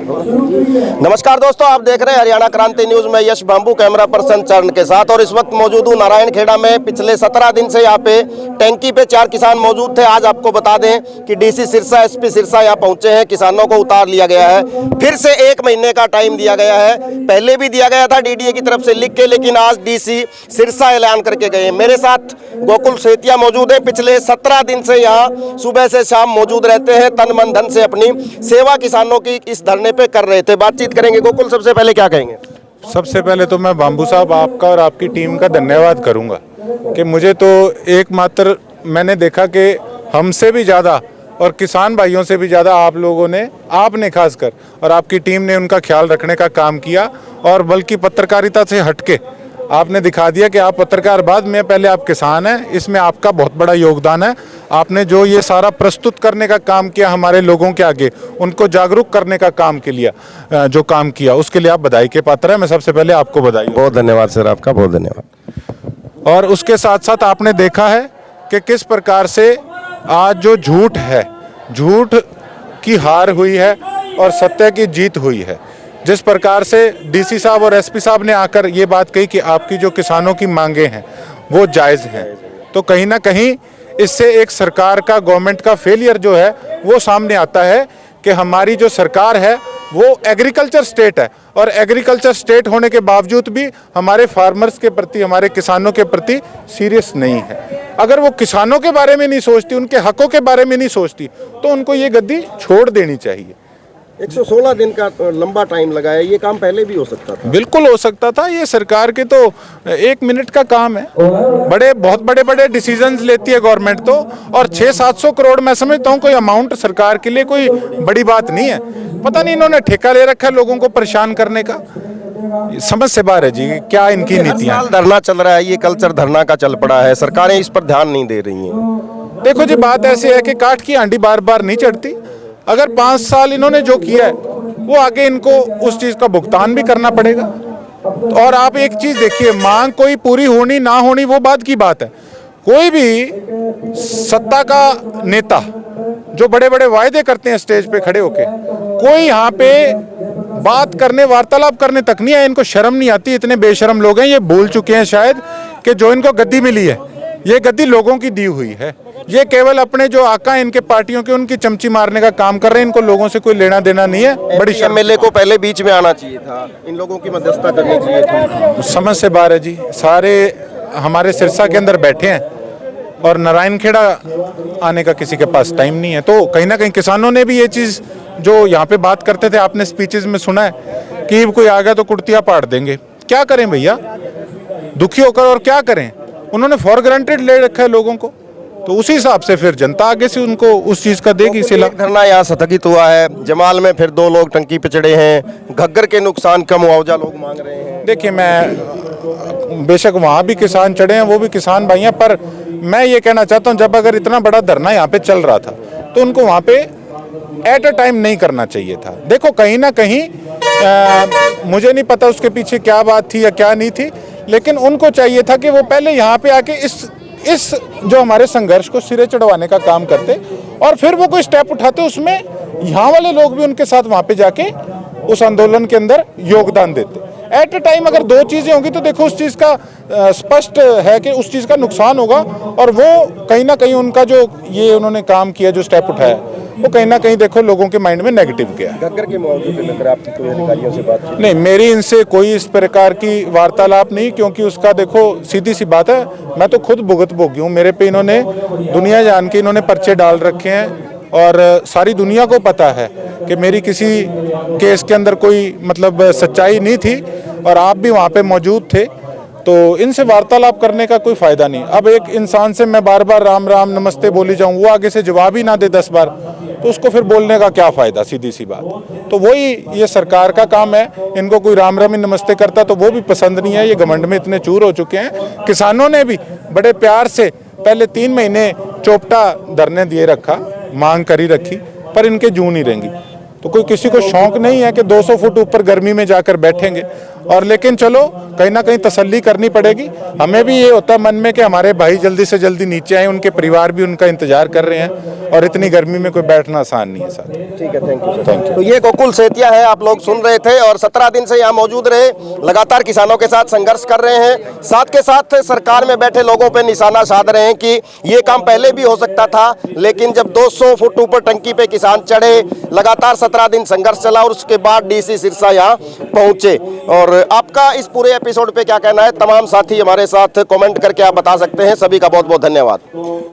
नमस्कार दोस्तों, आप देख रहे हैं हरियाणा क्रांति न्यूज में यश बांबू, कैमरा पर्सन चरण के साथ। और इस वक्त मौजूद हूँ नारायणखेड़ा में। पिछले 17 दिन से यहाँ पे टैंकी पे 4 किसान मौजूद थे। आज आपको बता दें कि डीसी सिरसा, एसपी सिरसा यहाँ पहुंचे हैं। किसानों को उतार लिया गया है। फिर से 1 महीने का टाइम दिया गया है। पहले भी दिया गया था डीडीए की तरफ से लिख के, लेकिन आज डीसी सिरसा ऐलान करके गए। मेरे साथ गोकुल सेतिया मौजूद है। पिछले 17 दिन से यहाँ सुबह से शाम मौजूद रहते हैं। तन मन धन से अपनी सेवा किसानों की इस धरने पे कर रहे थे। बातचीत करेंगे। गोकुल, सबसे पहले क्या कहेंगे? सबसे पहले तो मैं बांबू साहब आपका और आपकी टीम का धन्यवाद करूंगा कि मुझे तो एकमात्र मैंने देखा कि हमसे भी ज़्यादा और किसान भाइयों से भी ज़्यादा आप लोगों ने, आपने खासकर और आपकी टीम ने उनका ख्याल रखने का काम किया। और बल्कि पत्रकारिता से हटके आपने दिखा दिया कि आप पत्रकार बाद में, पहले आप किसान हैं। इसमें आपका बहुत बड़ा योगदान है। आपने जो ये सारा प्रस्तुत करने का काम किया हमारे लोगों के आगे, उनको जागरूक करने का काम के लिए जो काम किया, उसके लिए आप बधाई के पात्र हैं। मैं सबसे पहले आपको बधाई। बहुत धन्यवाद सर, आपका बहुत धन्यवाद। और उसके साथ साथ आपने देखा है कि किस प्रकार से आज जो झूठ है, झूठ की हार हुई है और सत्य की जीत हुई है। जिस प्रकार से डीसी साहब और एसपी साहब ने आकर ये बात कही कि आपकी जो किसानों की मांगे हैं वो जायज़ हैं, तो कहीं ना कहीं इससे एक सरकार का, गवर्नमेंट का फेलियर जो है वो सामने आता है कि हमारी जो सरकार है वो एग्रीकल्चर स्टेट है। और एग्रीकल्चर स्टेट होने के बावजूद भी हमारे फार्मर्स के प्रति, हमारे किसानों के प्रति सीरियस नहीं है। अगर वो किसानों के बारे में नहीं सोचती, उनके हकों के बारे में नहीं सोचती, तो उनको ये गद्दी छोड़ देनी चाहिए। 116 दिन का लंबा टाइम लगा है। ये काम पहले भी हो सकता था। बिल्कुल हो सकता था। ये सरकार के तो 1 मिनट का काम है। बहुत बड़े डिसीजंस लेती है गवर्नमेंट तो। और 600-700 करोड़ मैं समझता हूँ कोई अमाउंट सरकार के लिए कोई बड़ी बात नहीं है। पता नहीं इन्होंने ठेका ले रखा है लोगों को परेशान करने का। समझ से बाहर है जी, क्या इनकी नीतियाँ। धरना चल रहा है, ये कल्चर धरना का चल पड़ा है। सरकारें इस पर ध्यान नहीं दे रही हैं। देखो जी, बात ऐसी है कि काठ की हांडी बार बार नहीं चढ़ती। अगर 5 साल इन्होंने जो किया है वो आगे इनको उस चीज़ का भुगतान भी करना पड़ेगा। और आप एक चीज़ देखिए, मांग कोई पूरी होनी ना होनी वो बात की बात है। कोई भी सत्ता का नेता जो बड़े बड़े वायदे करते हैं स्टेज पे खड़े होके, कोई यहाँ पे बात करने, वार्तालाप करने तक नहीं है। इनको शर्म नहीं आती। इतने बेशर्म लोग हैं, ये भूल चुके हैं शायद कि जो इनको गद्दी मिली है, ये गद्दी लोगों की दी हुई है। ये केवल अपने जो आका इनके पार्टियों के, उनकी चमची मारने का काम कर रहे हैं। इनको लोगों से कोई लेना देना नहीं है। बड़ी एमएलए को पहले बीच में आना चाहिए था, इन लोगों की मध्यस्थता करनी चाहिए थी। समझ से बाहर है जी। सारे हमारे सिरसा के अंदर बैठे हैं और नारायणखेड़ा आने का किसी के पास टाइम नहीं है। तो कहीं ना कहीं किसानों ने भी ये चीज़ जो यहाँ पे बात करते थे, आपने स्पीचेस में सुना है कि कोई आ गया तो कुर्तियाँ पाड़ देंगे। क्या करें भैया, दुखी होकर और क्या करें। उन्होंने फॉर ग्रांटेड ले रखा है लोगों को, तो उसी हिसाब से फिर जनता आगे से उनको उस चीज़ का देगी। इसीलिए धरना यहाँ स्थगित हुआ है। जमाल में फिर 2 लोग टंकी पे चढ़े हैं। घग्गर के नुकसान का मुआवजा लोग मांग रहे हैं। देखिए, मैं बेशक वहाँ भी किसान चढ़े हैं, वो भी किसान भाई हैं, पर मैं ये कहना चाहता हूँ, जब अगर इतना बड़ा धरना यहाँ पे चल रहा था तो उनको वहाँ पे एट अ टाइम नहीं करना चाहिए था। देखो, कहीं ना कहीं मुझे नहीं पता उसके पीछे क्या बात थी या क्या नहीं थी, लेकिन उनको चाहिए था कि वो पहले यहाँ पे आके इस जो हमारे संघर्ष को सिरे चढ़वाने का काम करते और फिर वो कोई स्टेप उठाते, उसमें यहाँ वाले लोग भी उनके साथ वहाँ पे जाके उस आंदोलन के अंदर योगदान देते। एट अ टाइम अगर 2 चीज़ें होंगी तो देखो उस चीज़ का स्पष्ट है कि उस चीज़ का नुकसान होगा। और वो कहीं ना कहीं उनका जो ये उन्होंने काम किया, जो स्टेप उठाया, वो कहीं ना कहीं देखो लोगों के माइंड में नेगेटिव गया। घग्गर के मुआवजे पे लेकर आपकी कोई अधिकारियों से बात नहीं, मेरी इनसे कोई इस प्रकार की वार्तालाप नहीं, क्योंकि उसका देखो सीधी सी बात है, मैं तो खुद भुगत भोगी हूँ। मेरे पे इन्होंने दुनिया जान के इन्होंने पर्चे डाल रखे हैं और सारी दुनिया को पता है कि मेरी किसी केस के अंदर कोई मतलब सच्चाई नहीं थी और आप भी वहाँ पे मौजूद थे। तो इनसे वार्तालाप करने का कोई फ़ायदा नहीं। अब एक इंसान से मैं बार बार राम राम नमस्ते बोली जाऊँ, वो आगे से जवाब ही ना दे 10 बार, तो उसको फिर बोलने का क्या फ़ायदा, सीधी सी बात। तो वही ये सरकार का काम है। इनको कोई राम राम ही नमस्ते करता तो वो भी पसंद नहीं है। ये घमंड में इतने चूर हो चुके हैं। किसानों ने भी बड़े प्यार से पहले 3 महीने चौपटा धरने दिए रखा, मांग करी रखी, पर इनके जूं नहीं रहेंगी। तो कोई किसी को शौक नहीं है कि 200 फुट ऊपर गर्मी में जाकर बैठेंगे। और लेकिन चलो कहीं ना कहीं तसल्ली करनी पड़ेगी। हमें भी ये होता है मन में कि हमारे भाई जल्दी से जल्दी नीचे आए, उनके परिवार भी उनका इंतजार कर रहे हैं और इतनी गर्मी में कोई बैठना आसान नहीं है साथ। ठीक है, थैंक यू। तो ये गोकुल सेतिया है, आप लोग सुन रहे थे, और 17 दिन से यहाँ मौजूद रहे, लगातार किसानों के साथ संघर्ष कर रहे हैं, साथ के साथ सरकार में बैठे लोगों पे निशाना साध रहे हैं कि ये काम पहले भी हो सकता था, लेकिन जब 200 फुट ऊपर टंकी पे किसान चढ़े, लगातार 17 दिन संघर्ष चला और उसके बाद डीसी सिरसा यहाँ पहुंचे। और आपका इस पूरे एपिसोड पे क्या कहना है, तमाम साथी हमारे साथ कमेंट करके आप बता सकते हैं। सभी का बहुत बहुत धन्यवाद।